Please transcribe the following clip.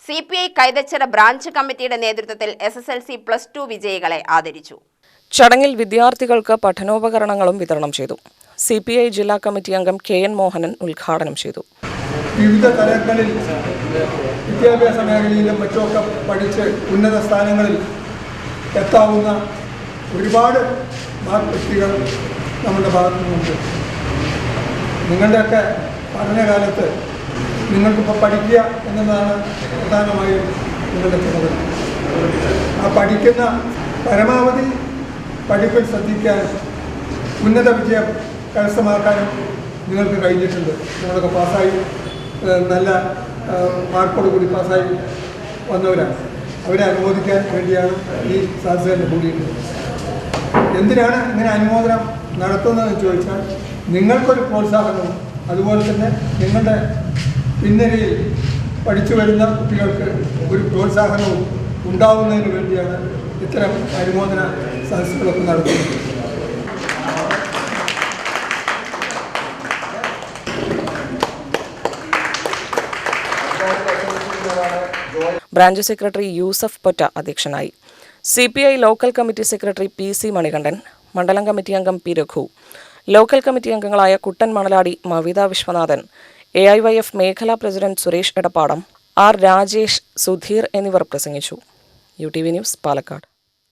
CPI Kaithachira branch കമ്മിറ്റിയുടെ നേതൃത്വത്തിൽ SSLC +2 വിജയികളെ ആദരിച്ചു. ചടങ്ങിൽ വിദ്യാർത്ഥികൾക്ക് പഠനോപകരണങ്ങളും വിതരണം ചെയ്തു. CPI ജില്ലാ കമ്മിറ്റി അംഗം KN മോഹനൻ ഉദ്ഘാടനം ചെയ്തു. വിവിധ തലങ്ങളിൽ വിദ്യാഭ്യാസ മേഖലയിലും മറ്റുമൊക്കെ പഠിച്ച് ഉന്നത സ്ഥാനങ്ങളിൽ എത്താവുന്ന ഒരുപാട് വ്യക്തികൾ നമ്മുടെ ഭാഗത്തു നിന്നുണ്ട്. നിങ്ങളുടെയൊക്കെ പഠനകാലത്ത് നിങ്ങൾക്കിപ്പോൾ പഠിക്കുക എന്നതാണ് പ്രധാനമായും നിങ്ങളുടെ ചുമതല. ആ പഠിക്കുന്ന പരമാവധി പഠിപ്പിൽ ശ്രദ്ധിക്കാനും ഉന്നത വിജയം കരസ്ഥമാക്കാനും നിങ്ങൾക്ക് കഴിഞ്ഞിട്ടുണ്ട്. നിങ്ങളൊക്കെ പാസ്സായി നല്ല മാർക്കോടുകൂടി പാസ്സായി വന്നവരാണ്. അവരെ അനുമോദിക്കാൻ വേണ്ടിയാണ് ഈ സാധ്യത കൂടിയിട്ടുള്ളത്. എന്തിനാണ് ഇങ്ങനെ അനുമോദനം നടത്തുന്നതെന്ന് ചോദിച്ചാൽ നിങ്ങൾക്കൊരു പ്രോത്സാഹനവും അതുപോലെ തന്നെ നിങ്ങളുടെ പിന്നണിയിൽ പഠിച്ചു വരുന്ന കുട്ടികൾക്ക് ഒരു പ്രോത്സാഹനവും ഉണ്ടാവുന്നതിന് വേണ്ടിയാണ് ഇത്തരം അനുമോദന സദസ്സുകളൊക്കെ നടത്തുന്നത്. ബ്രാഞ്ച് സെക്രട്ടറി യൂസഫ് പൊറ്റ അധ്യക്ഷനായി. CPI local committee secretary PC Manikandan, മണ്ഡലം കമ്മിറ്റി അംഗം P രഘു, ലോക്കൽ കമ്മിറ്റി അംഗങ്ങളായ കുട്ടൻ മണലാടി, മവിത വിശ്വനാഥൻ, AIYF മേഖലാ പ്രസിഡന്റ് സുരേഷ് എടപ്പാടം, R രാജേഷ്, സുധീർ എന്നിവർ പ്രസംഗിച്ചു. UTV news, Palakkad.